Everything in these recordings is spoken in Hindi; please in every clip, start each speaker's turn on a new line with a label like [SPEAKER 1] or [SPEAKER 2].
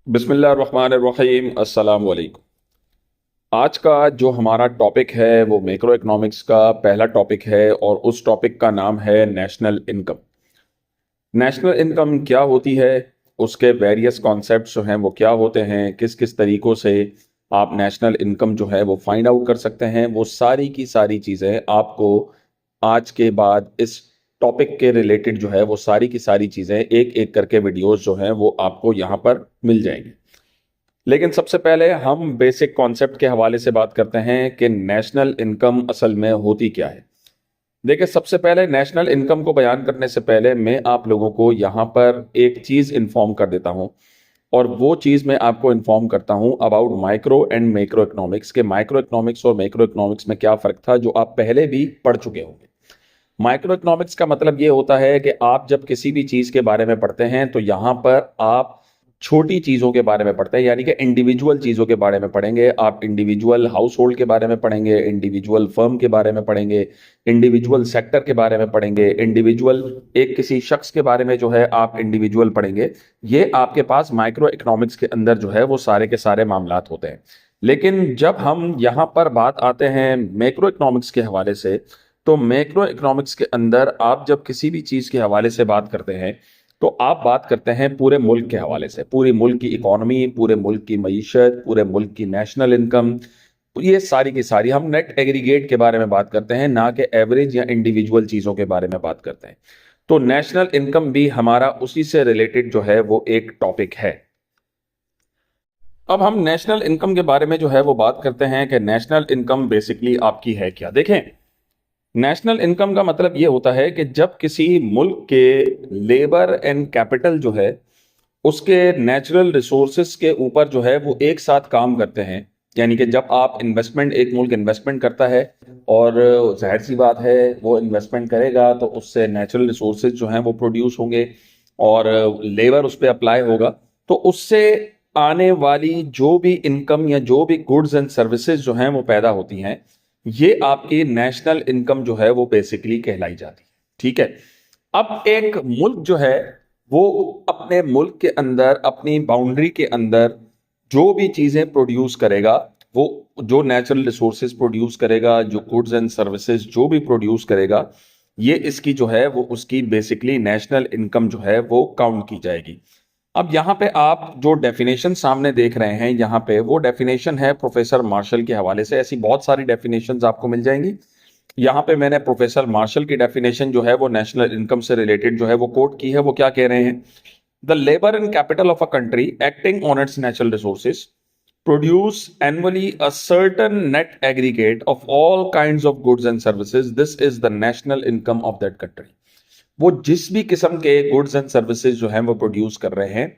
[SPEAKER 1] बिस्मिल्लाहिर्रहमानिर्रहीम अस्सलाम वालेकुम। आज का जो हमारा टॉपिक है वो मैक्रो इकोनॉमिक्स का पहला टॉपिक है और उस टॉपिक का नाम है नेशनल इनकम। नेशनल इनकम क्या होती है, उसके वेरियस कॉन्सेप्ट्स जो हैं वो क्या होते हैं, किस किस तरीकों से आप नेशनल इनकम जो है वो फाइंड आउट कर सकते हैं, वो सारी की सारी चीज़ें आपको आज के बाद इस टॉपिक के रिलेटेड जो है वो सारी की सारी चीज़ें एक एक करके वीडियोस जो हैं वो आपको यहाँ पर मिल जाएंगी। लेकिन सबसे पहले हम बेसिक कॉन्सेप्ट के हवाले से बात करते हैं कि नेशनल इनकम असल में होती क्या है। देखिए, सबसे पहले नेशनल इनकम को बयान करने से पहले मैं आप लोगों को यहाँ पर एक चीज़ इन्फॉर्म कर देता हूँ, और वो चीज़ मैं आपको इन्फॉर्म करता हूँ about micro and macro economics के माइक्रो इकोनॉमिक्स और मैक्रो इकोनॉमिक्स में क्या फ़र्क था, जो आप पहले भी पढ़ चुके होंगे। माइक्रो इकोनॉमिक्स का मतलब ये होता है कि आप जब किसी भी चीज़ के बारे में पढ़ते हैं तो यहाँ पर आप छोटी चीज़ों के बारे में पढ़ते हैं, यानी कि इंडिविजुअल चीज़ों के बारे में पढ़ेंगे। आप इंडिविजुअल हाउस होल्ड के बारे में पढ़ेंगे, इंडिविजुअल फर्म के बारे में पढ़ेंगे, इंडिविजुअल सेक्टर के बारे में पढ़ेंगे, इंडिविजुअल एक किसी शख्स के बारे में जो है आप इंडिविजुअल पढ़ेंगे। ये आपके पास माइक्रो इकोनॉमिक्स के अंदर जो है वो सारे के सारे मामलात होते हैं। लेकिन जब हम यहाँ पर बात आते हैं मैक्रो इकोनॉमिक्स के हवाले से, तो मैक्रो इकोनॉमिक्स के अंदर आप जब किसी भी चीज़ के हवाले से बात करते हैं तो आप बात करते हैं पूरे मुल्क के हवाले से, पूरी मुल्क की इकोनॉमी, पूरे मुल्क की मईशत, पूरे मुल्क की नेशनल इनकम, ये सारी की सारी हम नेट एग्रीगेट के बारे में बात करते हैं, ना कि एवरेज या इंडिविजुअल चीज़ों के बारे में बात करते हैं। तो नेशनल इनकम भी हमारा उसी से रिलेटेड जो है वो एक टॉपिक है। अब हम नेशनल इनकम के बारे में जो है वो बात करते हैं कि नेशनल इनकम बेसिकली आपकी है क्या। देखें, नेशनल इनकम का मतलब ये होता है कि जब किसी मुल्क के लेबर एंड कैपिटल जो है उसके नेचुरल रिसोर्सेस के ऊपर जो है वो एक साथ काम करते हैं। यानी कि जब आप इन्वेस्टमेंट, एक मुल्क इन्वेस्टमेंट करता है और जाहिर सी बात है वो इन्वेस्टमेंट करेगा तो उससे नेचुरल रिसोर्सेज जो हैं वो प्रोड्यूस होंगे और लेबर उस पर अप्लाई होगा, तो उससे आने वाली जो भी इनकम या जो भी गुड्स एंड सर्विसेज जो हैं वो पैदा होती हैं, ये आपकी नेशनल इनकम जो है वो बेसिकली कहलाई जाती है। ठीक है। अब एक मुल्क जो है वो अपने मुल्क के अंदर, अपनी बाउंड्री के अंदर जो भी चीजें प्रोड्यूस करेगा, वो जो नेचुरल रिसोर्सेज प्रोड्यूस करेगा, जो गुड्स एंड सर्विसेज जो भी प्रोड्यूस करेगा, ये इसकी जो है वो उसकी बेसिकली नेशनल इनकम जो है वो काउंट की जाएगी। अब यहाँ पे आप जो डेफिनेशन सामने देख रहे हैं, यहाँ पे वो डेफिनेशन है प्रोफेसर मार्शल के हवाले से। ऐसी बहुत सारी डेफिनेशंस आपको मिल जाएंगी। यहाँ पे मैंने प्रोफेसर मार्शल की डेफिनेशन जो है वो नेशनल इनकम से रिलेटेड जो है वो कोट की है। वो क्या कह रहे हैं? The labour and capital of a country acting on it's natural resources produce annually a certain net aggregate of all kinds of goods and services. This is the national income of that country. वो जिस भी किस्म के गुड्स एंड सर्विसेज जो हैं वो प्रोड्यूस कर रहे हैं,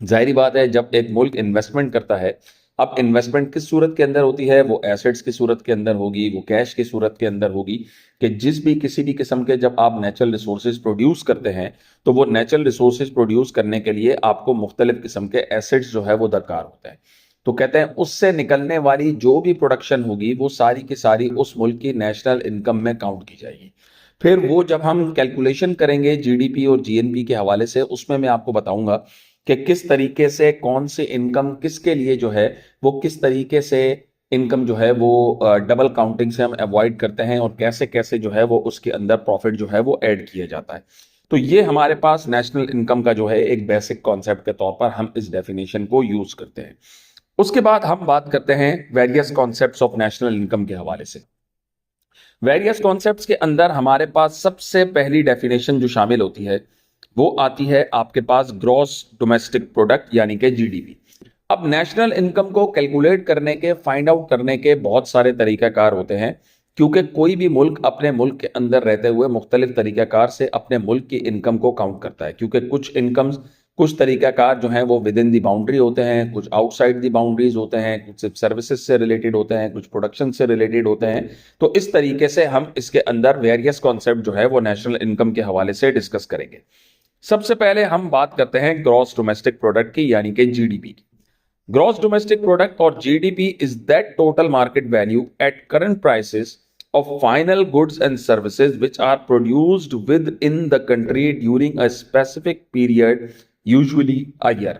[SPEAKER 1] जाहिर बात है जब एक मुल्क इन्वेस्टमेंट करता है, अब इन्वेस्टमेंट किस सूरत के अंदर होती है? वो एसेट्स की सूरत के अंदर होगी, वो कैश की सूरत के अंदर होगी। कि जिस भी किसी भी किस्म के जब आप नेचुरल रिसोर्सेज प्रोड्यूस करते हैं तो वो नेचुरल रिसोर्सेज प्रोड्यूस करने के लिए आपको मुख्तलिफ किस्म के एसेट्स जो है वो दरकार होते हैं। तो कहते हैं उससे निकलने वाली जो भी प्रोडक्शन होगी वो सारी की सारी उस मुल्क की नेशनल इनकम में काउंट की जाएगी। फिर वो जब हम कैलकुलेशन करेंगे जीडीपी और जीएनपी के हवाले से, उसमें मैं आपको बताऊंगा कि किस तरीके से कौन सी इनकम किसके लिए जो है वो किस तरीके से इनकम जो है वो डबल काउंटिंग से हम अवॉइड करते हैं और कैसे कैसे जो है वो उसके अंदर प्रॉफिट जो है वो ऐड किया जाता है। तो ये हमारे पास नेशनल इनकम का जो है एक बेसिक कॉन्सेप्ट के तौर पर हम इस डेफिनेशन को यूज करते हैं। उसके बाद हम बात करते हैं various concepts of national income के हवाले से। वेरियस कॉन्सेप्ट्स के अंदर हमारे पास सबसे पहली डेफिनेशन जो शामिल होती है वो आती है आपके पास ग्रॉस डोमेस्टिक प्रोडक्ट, यानी कि जीडीपी। अब नेशनल इनकम को कैलकुलेट करने के, फाइंड आउट करने के बहुत सारे तरीकाकार होते हैं, क्योंकि कोई भी मुल्क अपने मुल्क के अंदर रहते हुए मुख्तलिफ तरीकाकार से अपने मुल्क की इनकम को काउंट करता है। क्योंकि कुछ इनकम्स, कुछ तरीकाकार जो हैं वो विद इन दी बाउंड्री होते हैं, कुछ आउटसाइड दी बाउंड्रीज होते हैं, कुछ सिर्फ सर्विसेज से रिलेटेड होते हैं, कुछ प्रोडक्शन से रिलेटेड होते हैं। तो इस तरीके से हम इसके अंदर वेरियस कॉन्सेप्ट जो है वो नेशनल इनकम के हवाले से डिस्कस करेंगे। सबसे पहले हम बात करते हैं ग्रॉस डोमेस्टिक प्रोडक्ट की, यानी कि जीडीपी की। ग्रॉस डोमेस्टिक प्रोडक्ट और GDP is that total market value at current prices of final goods and services which are produced within the country during a specific period, usually a year.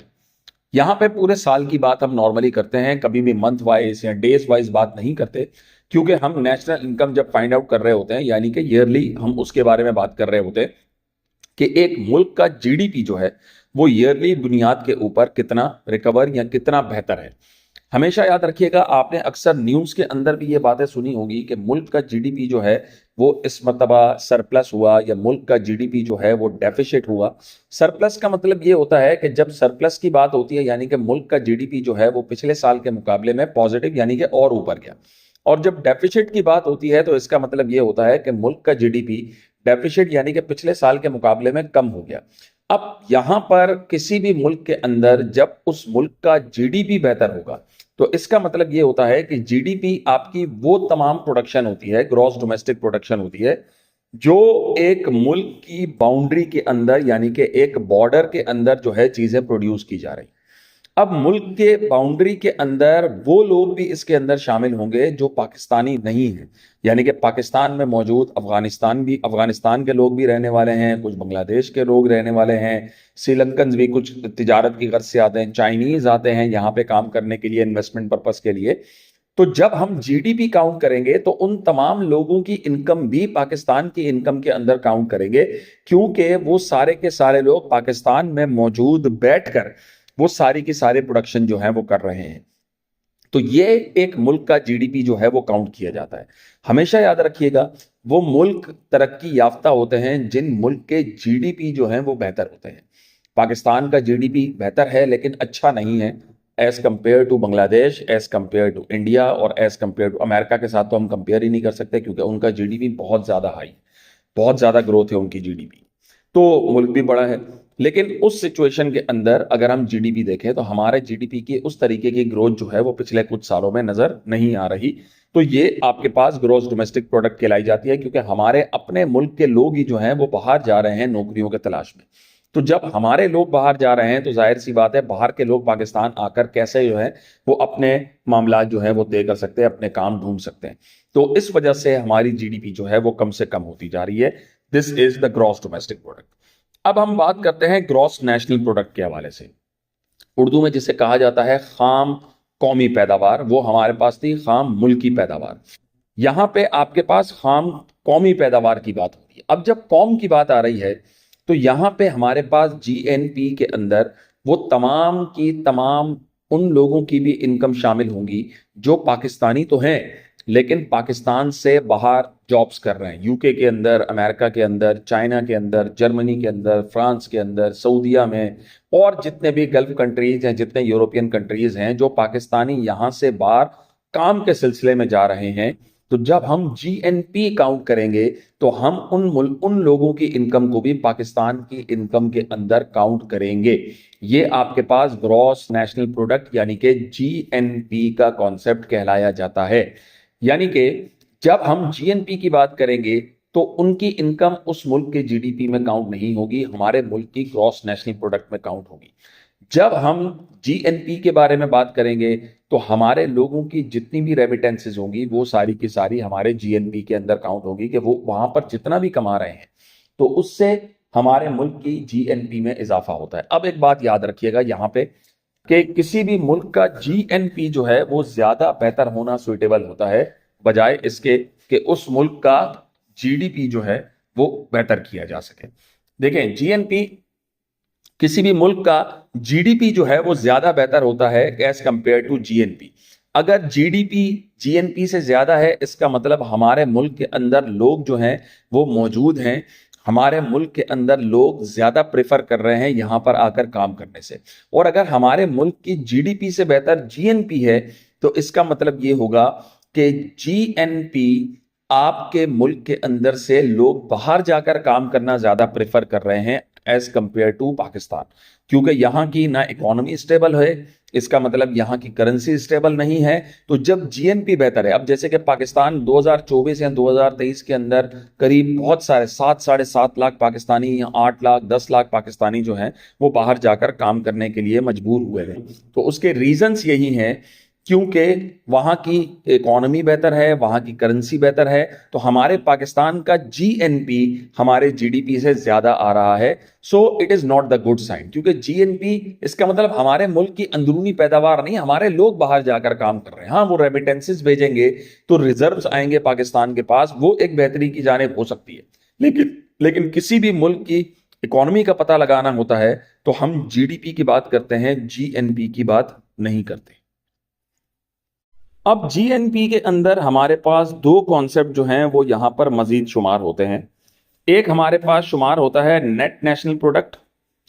[SPEAKER 1] यहाँ पे पूरे साल की बात हम नॉर्मली करते हैं, कभी भी मंथ वाइज या डेज वाइज बात नहीं करते, क्योंकि हम नेशनल इनकम जब फाइंड आउट कर रहे होते हैं, यानी कि ईयरली हम उसके बारे में बात कर रहे होते हैं कि एक मुल्क का जीडीपी जो है वो ईयरली बुनियाद के ऊपर कितना रिकवर या कितना बेहतर है। हमेशा याद रखिएगा, आपने अक्सर न्यूज के अंदर भी ये बातें सुनी होगी कि मुल्क का जीडीपी जो है वो इस मरतबा सरप्लस हुआ या मुल्क का जीडीपी जो है वो डेफिसिट हुआ। सरप्लस का मतलब ये होता है कि जब सरप्लस की बात होती है यानी कि मुल्क का जीडीपी जो है वो पिछले साल के मुकाबले में पॉजिटिव यानी कि और ऊपर गया, और जब डेफिसिट की बात होती है तो इसका मतलब ये होता है कि मुल्क का जीडीपी डेफिसिट यानी कि पिछले साल के मुकाबले में कम हो गया। अब यहां पर किसी भी मुल्क के अंदर जब उस मुल्क का जीडीपी बेहतर होगा तो इसका मतलब ये होता है कि जीडीपी आपकी वो तमाम प्रोडक्शन होती है, ग्रॉस डोमेस्टिक प्रोडक्शन होती है, जो एक मुल्क की बाउंड्री के अंदर यानी कि एक बॉर्डर के अंदर जो है चीजें प्रोड्यूस की जा रही। अब मुल्क के बाउंड्री के अंदर वो लोग भी इसके अंदर शामिल होंगे जो पाकिस्तानी नहीं हैं, यानी कि पाकिस्तान में मौजूद अफगानिस्तान के लोग भी रहने वाले हैं, कुछ बांग्लादेश के लोग रहने वाले हैं, श्रीलंकन भी कुछ तिजारत की गर्ज से आते हैं, चाइनीज आते हैं यहाँ पे काम करने के लिए, इन्वेस्टमेंट पर्पस के लिए। तो जब हम जीडीपी काउंट करेंगे तो उन तमाम लोगों की इनकम भी पाकिस्तान की इनकम के अंदर काउंट करेंगे, क्योंकि वो सारे के सारे लोग पाकिस्तान में मौजूद बैठकर वो सारी की सारे प्रोडक्शन जो है वो कर रहे हैं। तो ये एक मुल्क का जीडीपी जो है वो काउंट किया जाता है। हमेशा याद रखिएगा, वो मुल्क तरक्की याफ्ता होते हैं जिन मुल्क के जीडीपी जो है वो बेहतर होते हैं। पाकिस्तान का जीडीपी बेहतर है लेकिन अच्छा नहीं है as compare to Bangladesh, as compare to India और एज कंपेयर टू अमेरिका के साथ तो हम कंपेयर ही नहीं कर सकते, क्योंकि उनका जीडीपी बहुत ज्यादा हाई, बहुत ज्यादा ग्रोथ है उनकी जीडीपी, तो मुल्क भी बड़ा है। लेकिन उस सिचुएशन के अंदर अगर हम जीडीपी देखें तो हमारे जीडीपी की उस तरीके की ग्रोथ जो है वो पिछले कुछ सालों में नजर नहीं आ रही। तो ये आपके पास ग्रॉस डोमेस्टिक प्रोडक्ट कहलाई जाती है, क्योंकि हमारे अपने मुल्क के लोग ही जो हैं वो बाहर जा रहे हैं नौकरियों के तलाश में। तो जब हमारे लोग बाहर जा रहे हैं तो जाहिर सी बात है बाहर के लोग पाकिस्तान आकर कैसे जो है वो अपने मामला जो है वो तय कर सकते हैं, अपने काम ढूंढ सकते हैं। तो इस वजह से हमारी जीडीपी जो है वो कम से कम होती जा रही है। This is the gross domestic product. अब हम बात करते हैं ग्रॉस नेशनल प्रोडक्ट के हवाले से। उर्दू में जिसे कहा जाता है खाम कौमी पैदावार, वो हमारे पास थी खाम मुल्की पैदावार। यहां पे आपके पास खाम कौमी पैदावार की बात होती है। अब जब कौम की बात आ रही है तो यहां पे हमारे पास जीएनपी के अंदर वो तमाम की तमाम उन लोगों की भी इनकम शामिल होंगी जो पाकिस्तानी तो हैं लेकिन पाकिस्तान से बाहर जॉब्स कर रहे हैं, यूके के अंदर, अमेरिका के अंदर, चाइना के अंदर, जर्मनी के अंदर, फ्रांस के अंदर, सऊदीया में, और जितने भी गल्फ कंट्रीज हैं, जितने यूरोपियन कंट्रीज हैं, जो पाकिस्तानी यहां से बाहर काम के सिलसिले में जा रहे हैं। तो जब हम जीएनपी काउंट करेंगे तो हम उन लोगों की इनकम को भी पाकिस्तान की इनकम के अंदर काउंट करेंगे। ये आपके पास ग्रॉस नेशनल प्रोडक्ट यानी कि जीएनपी का कॉन्सेप्ट कहलाया जाता है। यानी कि जब हम जीएनपी की बात करेंगे तो उनकी इनकम उस मुल्क के जीडीपी में काउंट नहीं होगी, हमारे मुल्क की ग्रॉस नेशनल प्रोडक्ट में काउंट होगी। जब हम जीएनपी के बारे में बात करेंगे तो हमारे लोगों की जितनी भी रेमिटेंसेज होंगी वो सारी की सारी हमारे जीएनपी के अंदर काउंट होगी, कि वो वहां पर जितना भी कमा रहे हैं तो उससे हमारे मुल्क की जीएनपी में इजाफा होता है। अब एक बात याद रखिएगा यहाँ पे कि किसी भी मुल्क का जीएनपी जो है वो ज्यादा बेहतर होना सुइटेबल होता है बजाय इसके कि उस मुल्क का जीडीपी जो है वो बेहतर किया जा सके। देखें, जीएनपी किसी भी मुल्क का जीडीपी जो है वो ज्यादा बेहतर होता है एज कंपेयर टू जीएनपी। अगर जीडीपी जीएनपी से ज्यादा है इसका मतलब हमारे मुल्क के अंदर लोग जो हैं वो मौजूद हैं, हमारे मुल्क के अंदर लोग ज्यादा प्रेफर कर रहे हैं यहां पर आकर काम करने से। और अगर हमारे मुल्क की जीडीपी से बेहतर जीएनपी है तो इसका मतलब ये होगा कि जीएनपी आपके मुल्क के अंदर से लोग बाहर जाकर काम करना ज्यादा प्रेफर कर रहे हैं एज कंपेयर टू पाकिस्तान, क्योंकि यहाँ की ना इकोनॉमी स्टेबल है, इसका मतलब यहाँ की करेंसी स्टेबल नहीं है। तो जब जीएनपी बेहतर है, अब जैसे कि पाकिस्तान 2024 या 2023 के अंदर करीब बहुत सारे 7-7.5 लाख पाकिस्तानी या 8 लाख 10 लाख पाकिस्तानी जो हैं वो बाहर जाकर काम करने के लिए मजबूर हुए हैं। तो उसके रीजंस यही हैं क्योंकि वहां की इकोनॉमी बेहतर है, वहां की करेंसी बेहतर है, तो हमारे पाकिस्तान का जीएनपी हमारे जीडीपी से ज्यादा आ रहा है। So it is not the good sign, क्योंकि जीएनपी इसका मतलब हमारे मुल्क की अंदरूनी पैदावार नहीं, हमारे लोग बाहर जाकर काम कर रहे हैं। हाँ, वो रेमिटेंसेस भेजेंगे तो रिजर्व्स आएंगे पाकिस्तान के पास, वो एक बेहतरी की जानिब हो सकती है। लेकिन किसी भी मुल्क की इकोनॉमी का पता लगाना होता है तो हम जीडीपी की बात करते हैं, जीएनपी की बात नहीं करते। अब जीएनपी के अंदर हमारे पास दो कॉन्सेप्ट जो हैं वो यहां पर मजीद शुमार होते हैं। एक हमारे पास शुमार होता है नेट नेशनल प्रोडक्ट,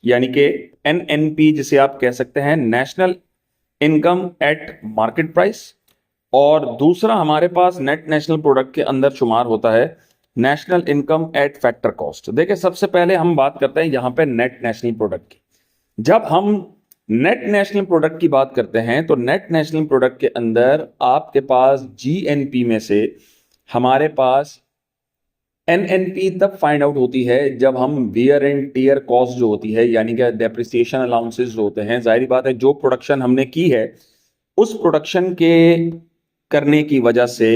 [SPEAKER 1] यानी कि एनएनपी, जिसे आप कह सकते हैं national income at market price. और दूसरा हमारे पास नेट नेशनल प्रोडक्ट के अंदर शुमार होता है national income at factor cost. देखिए, सबसे पहले हम बात करते हैं यहां पे नेट नेशनल प्रोडक्ट की। जब हम नेट नेशनल प्रोडक्ट की बात करते हैं तो नेट नेशनल प्रोडक्ट के अंदर आपके पास जीएनपी में से हमारे पास एनएनपी तब फाइंड आउट होती है जब हम वियर एंड टीयर कॉस्ट जो होती है, यानी कि डेप्रिसिएशन अलाउंसेस जो होते हैं, जाहिर बात है जो प्रोडक्शन हमने की है उस प्रोडक्शन के करने की वजह से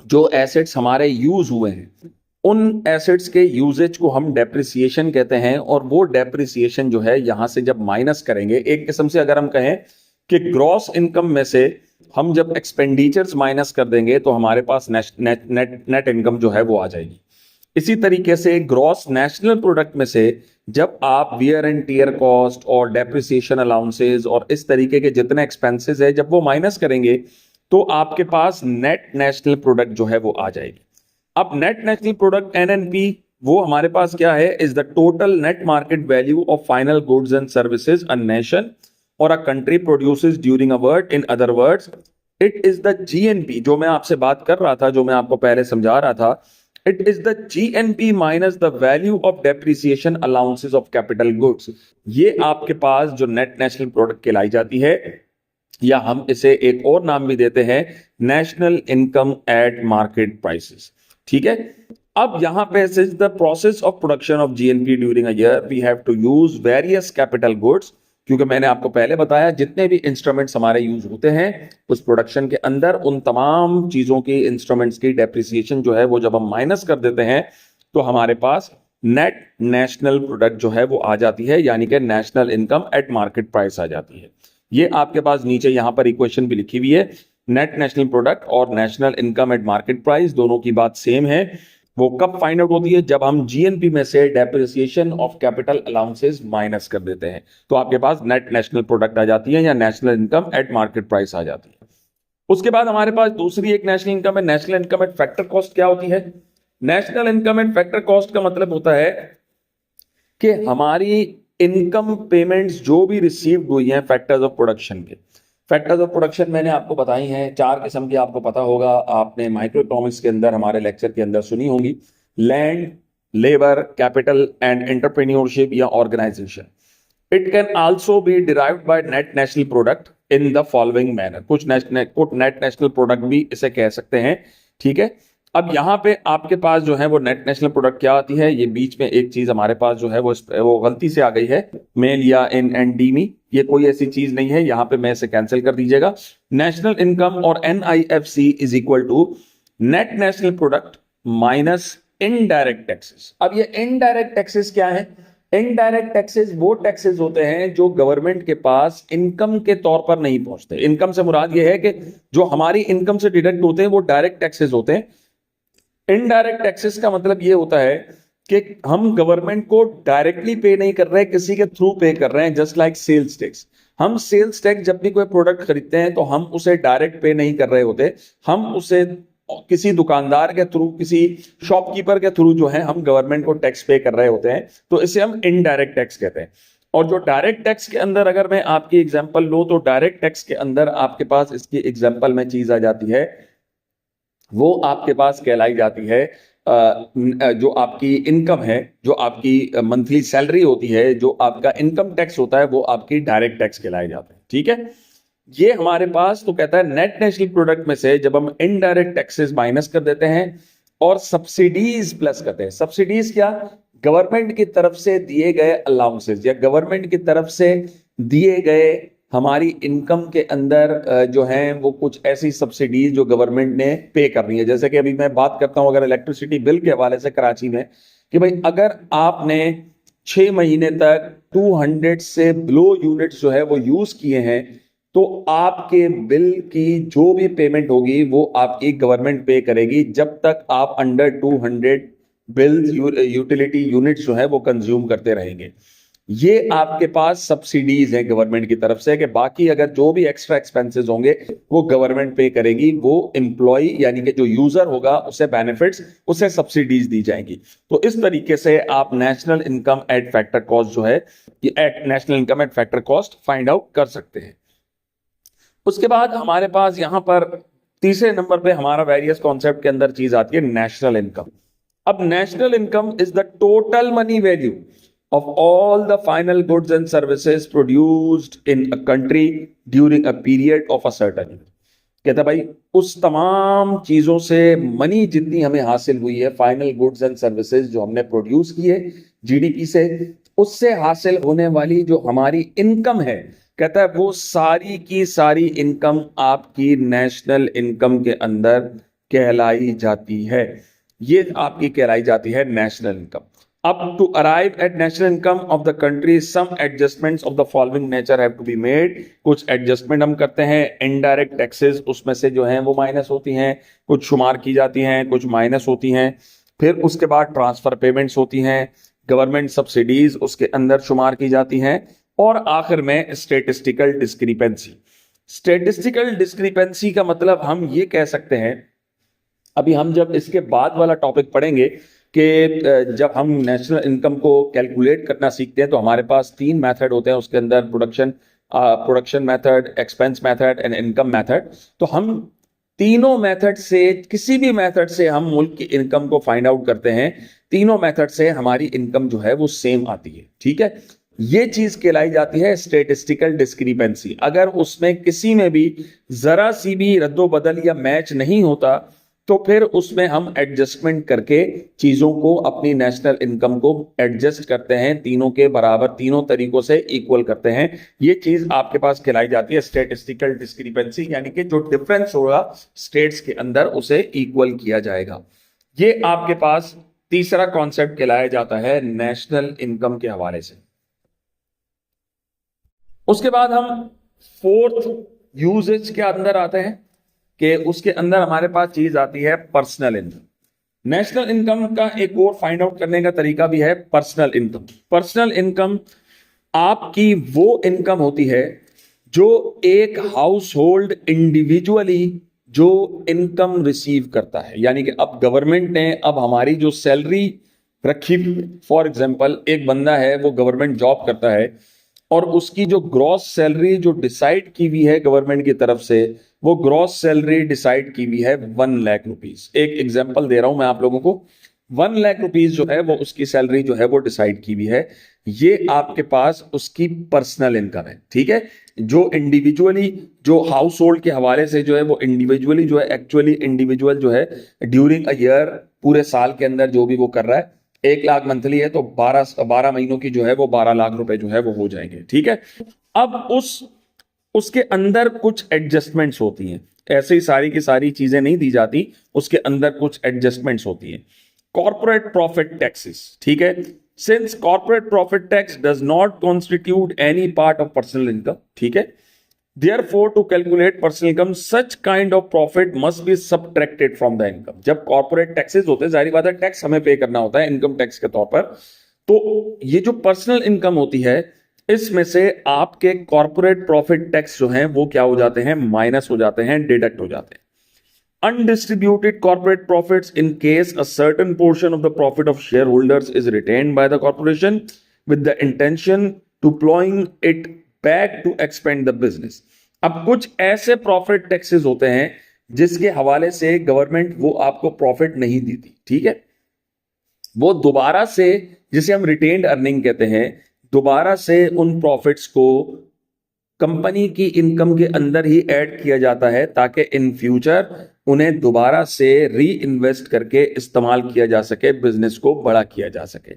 [SPEAKER 1] जो एसेट्स हमारे यूज हुए हैं उन एसेट्स के यूजेज को हम डेप्रिसिएशन कहते हैं। और वो डेप्रिसिएशन जो है यहां से जब माइनस करेंगे, एक किस्म से अगर हम कहें कि ग्रॉस इनकम में से हम जब एक्सपेंडिचर्स माइनस कर देंगे तो हमारे पास नेट इनकम जो है वो आ जाएगी। इसी तरीके से ग्रॉस नेशनल प्रोडक्ट में से जब आप वियर एंड टीयर कॉस्ट और डेप्रिसिएशन अलाउंसेस और इस तरीके के जितने एक्सपेंसेस है जब वो माइनस करेंगे तो आपके पास नेट नेशनल प्रोडक्ट जो है वो आ जाएगी। अब नेट नेशनल प्रोडक्ट एनएनपी वो हमारे पास क्या है, is the total net market value of final goods and services a nation और a country produces during a word. In other words it is the GNP, जो मैं आपसे बात कर रहा था, जो मैं आपको पहले समझा रहा था, it is the GNP minus the value of depreciation allowances of capital goods. ये आपके पास जो नेट नेशनल प्रोडक्ट कहलाई जाती है, या हम इसे एक और नाम भी देते हैं national income at market prices. ठीक है, अब यहां पे the process of production of GNP during a year we have to use various capital goods, क्योंकि मैंने आपको पहले बताया जितने भी इंस्ट्रूमेंट्स हमारे यूज होते हैं उस प्रोडक्शन के अंदर उन तमाम चीजों की इंस्ट्रूमेंट्स की डेप्रिसिएशन जो है वो जब हम माइनस कर देते हैं तो हमारे पास नेट नेशनल प्रोडक्ट जो है वो आ जाती है, यानी कि national income at market price आ जाती है। ये आपके पास नीचे यहां पर इक्वेशन भी लिखी हुई है। नेट नेशनल प्रोडक्ट और national income at market price दोनों की बात सेम है। वो कब फाइंड आउट होती है, जब हम जीएनपी में से depreciation of capital allowances minus कर देते हैं तो आपके पास नेट नेशनल प्रोडक्ट आ जाती है या national income at market price आ जाती है। उसके बाद हमारे पास दूसरी एक नेशनल इनकम है, national income at factor cost. क्या होती है national income at factor cost? का मतलब होता है कि हमारी इनकम पेमेंट्स जो भी रिसीव्ड हुई हैं फैक्टर्स ऑफ प्रोडक्शन के। फैक्टर्स ऑफ प्रोडक्शन मैंने आपको बताई हैं, चार किस्म की, आपको पता होगा, आपने माइक्रो इकोनॉमिक्स के अंदर हमारे लेक्चर के अंदर सुनी होंगी। Land, labour, capital and entrepreneurship या organisation. It can also be derived by net national product in the following manner. कुछ नेट नेशनल प्रोडक्ट भी इसे कह सकते हैं। ठीक है, अब यहां पे आपके पास जो है वो नेट नेशनल प्रोडक्ट क्या आती है, ये बीच में एक चीज हमारे पास जो है वो गलती से आ गई है, मेल या इन एंड डी मी, ये कोई ऐसी चीज नहीं है, यहां पे मैं इसे कैंसिल कर दीजिएगा। नेशनल इनकम और NIFC is equal to net national product minus indirect taxes. अब ये इनडायरेक्ट टैक्सेस क्या है? इनडायरेक्ट टैक्सेस वो टैक्सेस होते हैं जो गवर्नमेंट के पास इनकम के तौर पर नहीं पहुंचते। इनकम से मुराद ये है कि जो हमारी इनकम से डिडक्ट होते हैं वो डायरेक्ट टैक्सेस होते हैं। इनडायरेक्ट टैक्सेस का मतलब ये होता है कि हम गवर्नमेंट को डायरेक्टली पे नहीं कर रहे, किसी के थ्रू पे कर रहे हैं। जस्ट लाइक सेल्स टैक्स, हम सेल्स टैक्स जब भी कोई प्रोडक्ट खरीदते हैं तो हम उसे डायरेक्ट पे नहीं कर रहे होते, हम उसे किसी दुकानदार के थ्रू, किसी शॉपकीपर के थ्रू जो है हम गवर्नमेंट को टैक्स पे कर रहे होते हैं, तो इसे हम इनडायरेक्ट टैक्स कहते हैं। और जो डायरेक्ट टैक्स के अंदर अगर मैं आपकी एग्जांपल लूं तो डायरेक्ट टैक्स के अंदर आपके पास इसकी एग्जांपल में चीज आ जाती है, वो आपके पास कहलाई जाती है जो आपकी इनकम है, जो आपकी मंथली सैलरी होती है, जो आपका इनकम टैक्स होता है, वो आपकी डायरेक्ट टैक्स कहलाए जाते हैं। ठीक है, ये हमारे पास तो कहता है नेट नेशनल प्रोडक्ट में से जब हम इनडायरेक्ट टैक्सेस माइनस कर देते हैं और सब्सिडीज प्लस करते हैं। सब्सिडीज क्या? गवर्नमेंट की तरफ से दिए गए अलाउंसेस या गवर्नमेंट की तरफ से दिए गए हमारी इनकम के अंदर जो है वो कुछ ऐसी सब्सिडीज जो गवर्नमेंट ने पे करनी है। जैसे कि अभी मैं बात करता हूं अगर इलेक्ट्रिसिटी बिल के हवाले से कराची में, कि भाई अगर आपने 6 महीने तक 200 से बिलो यूनिट्स जो है वो यूज किए हैं, तो आपके बिल की जो भी पेमेंट होगी वो आपकी गवर्नमेंट पे करेगी, जब तक आप अंडर 200 बिल्स यूटिलिटी यूनिट्स जो है वो कंज्यूम करते रहेंगे। ये आपके पास सब्सिडीज है गवर्नमेंट की तरफ से, कि बाकी अगर जो भी एक्स्ट्रा एक्सपेंसेस होंगे वो गवर्नमेंट पे करेगी, वो एम्प्लॉय यानी कि जो यूजर होगा उसे बेनिफिट्स, उसे सब्सिडीज दी जाएंगी। तो इस तरीके से आप national income at factor cost जो है, national income at factor cost find out कर सकते हैं। उसके बाद हमारे पास यहां पर तीसरे नंबर पे हमारा वेरियस कॉन्सेप्ट के अंदर चीज आती है नेशनल इनकम। अब national income is the total money value of all the final goods and services produced in a country during a period of a certain year। कहता भाई उस तमाम चीजों से मनी जितनी हमें हासिल हुई है, फाइनल गुड्स एंड सर्विसेज जो हमने प्रोड्यूस किए जीडीपी से, उससे हासिल होने वाली जो हमारी इनकम है, कहता है वो सारी की सारी इनकम आपकी नेशनल इनकम के अंदर कहलाई जाती है। ये आपकी कहलाई जाती है national income. Up to arrive at national income of the country, some adjustments of the following nature have to be made। कुछ एडजस्टमेंट हम करते हैं। इनडायरेक्ट टैक्सेस उसमें से जो हैं वो माइनस होती हैं, कुछ शुमार की जाती हैं, कुछ माइनस होती हैं। फिर उसके बाद ट्रांसफर पेमेंट्स होती हैं, गवर्नमेंट सब्सिडीज उसके अंदर शुमार की जाती हैं, और आखिर में स्टेटिस्टिकल डिस्क्रिपेंसी। स्टेटिस्टिकल डिस्क्रिपेंसी का मतलब हम ये कह सकते हैं, अभी हम जब इसके बाद वाला टॉपिक पढ़ेंगे कि जब हम नेशनल इनकम को कैलकुलेट करना सीखते हैं तो हमारे पास 3 मेथड होते हैं उसके अंदर, production method, expense method and income method. तो हम तीनों मेथड से, किसी भी मेथड से हम मुल्क की इनकम को फाइंड आउट करते हैं, तीनों मेथड से हमारी इनकम जो है वो सेम आती है। ठीक है, ये चीज कहलाई जाती है स्टेटिस्टिकल डिस्क्रिपेंसी। अगर उसमें किसी में भी जरा सी भी रद्दोबदल या मैच नहीं होता तो फिर उसमें हम एडजस्टमेंट करके चीजों को, अपनी नेशनल इनकम को एडजस्ट करते हैं, तीनों के बराबर, तीनों तरीकों से इक्वल करते हैं। ये चीज आपके पास खिलाई जाती है स्टेटिस्टिकल डिस्क्रिपेंसी, यानी कि जो डिफरेंस होगा स्टेट्स के अंदर उसे इक्वल किया जाएगा। ये आपके पास तीसरा कॉन्सेप्ट कहलाया जाता है नेशनल इनकम के हवाले से। उसके बाद हम फोर्थ यूजेज के अंदर आते हैं कि उसके अंदर हमारे पास चीज आती है पर्सनल इनकम। नेशनल इनकम का एक और फाइंड आउट करने का तरीका भी है पर्सनल इनकम। पर्सनल इनकम आपकी वो इनकम होती है जो एक हाउस होल्ड इंडिविजुअली जो इनकम रिसीव करता है, यानी कि अब गवर्नमेंट ने अब हमारी जो सैलरी रखी, फॉर एग्जांपल एक बंदा है वो गवर्नमेंट जॉब करता है और उसकी जो ग्रॉस सैलरी जो डिसाइड की हुई है गवर्नमेंट की तरफ से, वो ग्रॉस सैलरी डिसाइड की हुई है 1 लाख रुपीस। एक एग्जांपल दे रहा हूं मैं आप लोगों को, 1 लाख रुपीस जो है वो उसकी सैलरी जो है वो डिसाइड की हुई है। ये आपके पास उसकी पर्सनल इनकम है। ठीक है, जो इंडिविजुअली, जो हाउस होल्ड के हवाले से जो है वो इंडिविजुअली जो है, एक्चुअली इंडिविजुअल जो है ड्यूरिंग अ ईयर, पूरे साल के अंदर जो भी वो कर रहा है, 1 लाख मंथली है तो 12 महीनों की जो है वो 12 लाख रुपए जो है वो हो जाएंगे। ठीक है, अब उसके अंदर कुछ एडजस्टमेंट्स होती हैं, ऐसे ही सारी की सारी चीजें नहीं दी जाती, उसके अंदर कुछ एडजस्टमेंट्स होती हैं। कॉर्पोरेट प्रॉफिट टैक्सेस, ठीक है, since corporate profit tax does not constitute any part of personal income, ठीक है, therefore to calculate personal income such kind of profit must be subtracted from the income। जब कॉर्पोरेट टैक्सेस होते हैं, जाहिर बात है टैक्स हमें पे करना होता है इनकम टैक्स के तौर पर, तो ये जो पर्सनल इनकम होती है इसमें से आपके कॉर्पोरेट प्रॉफिट टैक्स जो हैं वो क्या हो जाते हैं, माइनस हो जाते हैं, डिडक्ट हो जाते हैं। Undistributed corporate profits, in case a certain portion of the profit of shareholders is retained by the corporation with the intention to deploying it back to expand the business। अब कुछ ऐसे प्रॉफिट टैक्सेस होते हैं जिसके हवाले से गवर्नमेंट वो आपको प्रॉफिट नहीं देती, ठीक है, वो दोबारा से, जिसे हम रिटेन्ड अर्निंग कहते हैं, दोबारा से उन प्रॉफिट्स को कंपनी की इनकम के अंदर ही ऐड किया जाता है ताकि इन फ्यूचर उन्हें दोबारा से री इन्वेस्ट करके इस्तेमाल किया जा सके, बिजनेस को बड़ा किया जा सके।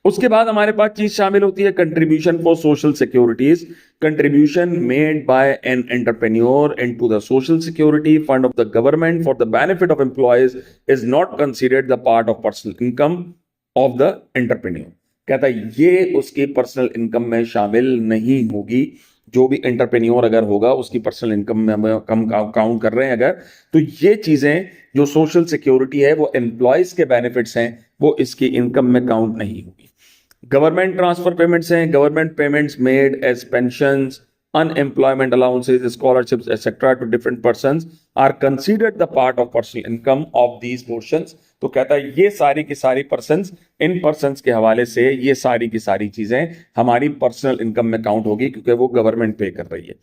[SPEAKER 1] उसके बाद हमारे पास चीज शामिल होती है contribution for social securities, contribution made by an entrepreneur into the social security fund of the government for the benefit of employees is not considered the part of personal income of the entrepreneur. कहता है ये उसकी पर्सनल इनकम में शामिल नहीं होगी। जो भी एंटरप्रेन्योर अगर होगा उसकी पर्सनल इनकम में हम कम काउंट कर रहे हैं अगर, तो ये चीजें जो सोशल सिक्योरिटी है वो एम्प्लॉयज के बेनिफिट्स हैं वो इसकी इनकम में काउंट नहीं होगी। गवर्नमेंट ट्रांसफर पेमेंट्स हैं, government payments made as pensions, unemployment allowances, scholarships, etc. to different persons are considered the part of personal income of these portions। तो कहता है ये सारी की सारी पर्सन्स, इन पर्सन्स के हवाले से ये सारी की सारी चीजें हमारी पर्सनल इनकम में काउंट होगी क्योंकि वो गवर्नमेंट पे कर रही है।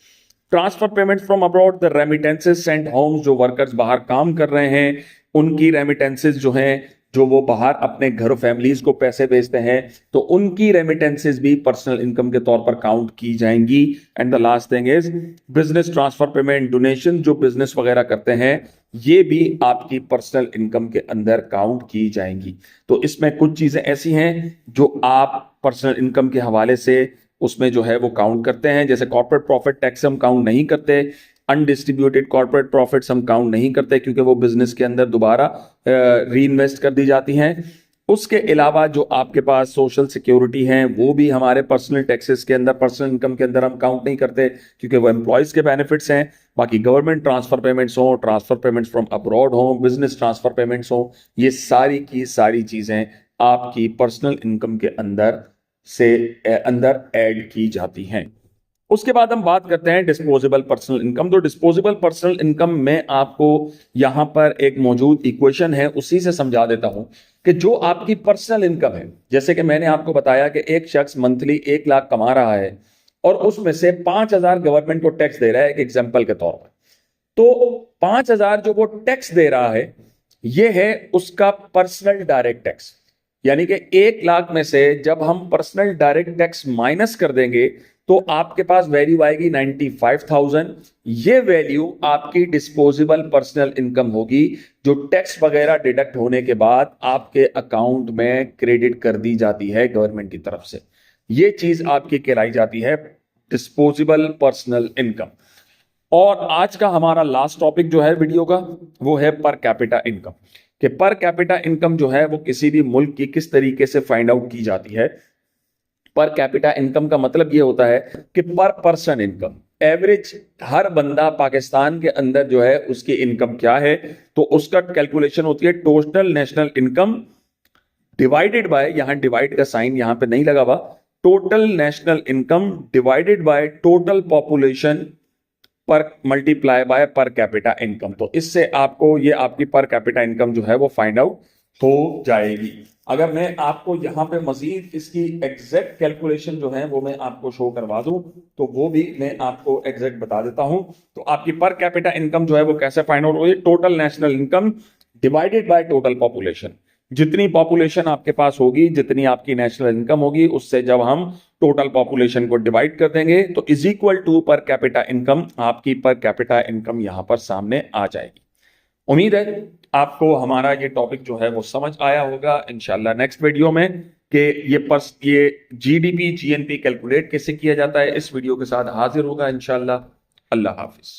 [SPEAKER 1] Transfer payment from abroad, the remittances sent homes, जो वर्कर्स बाहर काम कर रहे हैं उनकी रेमिटेंसेज जो हैं, जो वो बाहर अपने घर फैमिलीज को पैसे भेजते हैं, तो उनकी रेमिटेंसेज भी पर्सनल इनकम के तौर पर काउंट की जाएंगी। And the last thing is business transfer payment, donation जो बिजनेस वगैरह करते हैं ये भी आपकी पर्सनल इनकम के अंदर काउंट की जाएंगी। तो इसमें कुछ चीजें ऐसी हैं जो आप पर्सनल इनकम के हवाले से उसमें जो है वो काउंट करते हैं, जैसे कॉर्पोरेट प्रॉफिट टैक्स हम काउंट नहीं करते, अनडिस्ट्रीब्यूटेड कॉर्पोरेट प्रॉफिट्स हम काउंट नहीं करते क्योंकि वो बिजनेस के अंदर दोबारा री इन्वेस्ट कर दी जाती हैं। उसके अलावा जो आपके पास सोशल सिक्योरिटी हैं वो भी हमारे पर्सनल टैक्सेस के अंदर, पर्सनल इनकम के अंदर हम काउंट नहीं करते क्योंकि वो एम्प्लॉयज के बेनिफिट्स हैं। बाकी गवर्नमेंट ट्रांसफर पेमेंट्स हो, ट्रांसफर पेमेंट्स फ्रॉम अब्रॉड हो, बिजनेस ट्रांसफर पेमेंट्स हो, ये सारी की सारी चीजें आपकी पर्सनल इनकम के अंदर से अंदर ऐड की जाती हैं। उसके बाद हम बात करते हैं डिस्पोजेबल पर्सनल इनकम। तो डिस्पोजेबल पर्सनल इनकम में आपको यहां पर एक मौजूद इक्वेशन है उसी से समझा देता हूं कि जो आपकी पर्सनल इनकम है, जैसे कि मैंने आपको बताया कि एक शख्स मंथली 1 लाख कमा रहा है और उसमें से 5,000 गवर्नमेंट को टैक्स दे रहा है एक एग्जाम्पल के तौर पर, तो 5,000 जो वो टैक्स दे रहा है ये है उसका पर्सनल डायरेक्ट टैक्स। यानी कि 1 लाख में से जब हम पर्सनल डायरेक्ट टैक्स माइनस कर देंगे तो आपके पास वैल्यू आएगी 95,000। ये वैल्यू आपकी डिस्पोजेबल पर्सनल इनकम होगी जो टैक्स वगैरह डिडक्ट होने के बाद आपके अकाउंट में क्रेडिट कर दी जाती है गवर्नमेंट की तरफ से। ये चीज आपकी कहलाई जाती है डिस्पोजेबल पर्सनल इनकम। और आज का हमारा लास्ट टॉपिक जो है वीडियो का वो है पर कैपिटा इनकम, कि पर कैपिटा इनकम जो है वो किसी भी मुल्क की किस तरीके से फाइंड आउट की जाती है। पर कैपिटा इनकम का मतलब ये होता है कि पर पर्सन इनकम, एवरेज हर बंदा पाकिस्तान के अंदर जो है उसकी इनकम क्या है, तो उसका कैलकुलेशन होती है total national income divided by, यहां डिवाइड का साइन यहां पे नहीं लगा हुआ, total national income divided by total population पर multiply by per capita income. तो इससे आपको ये आपकी पर कैपिटा इनकम जो है वो फाइंड आउट हो जाएगी। अगर मैं आपको यहां पे मजीद इसकी एग्जैक्ट कैलकुलेशन जो है वो मैं आपको शो करवा दूं तो वो भी मैं आपको एग्जैक्ट बता देता हूं। तो आपकी पर कैपिटा इनकम जो है वो कैसे फाइंड आउट होगी, total national income divided by total population. जितनी पॉपुलेशन आपके पास होगी, जितनी आपकी नेशनल इनकम होगी, उससे जब हम टोटल पॉपुलेशन को डिवाइड कर देंगे तो is equal to per capita income, आपकी पर कैपिटा इनकम यहां पर सामने आ जाएगी। उम्मीद है आपको हमारा ये टॉपिक जो है वो समझ आया होगा। इंशाल्लाह नेक्स्ट वीडियो में कि ये जीडीपी जीएनपी कैलकुलेट कैसे किया जाता है इस वीडियो के साथ हाजिर होगा इंशाल्लाह। अल्लाह हाफिज।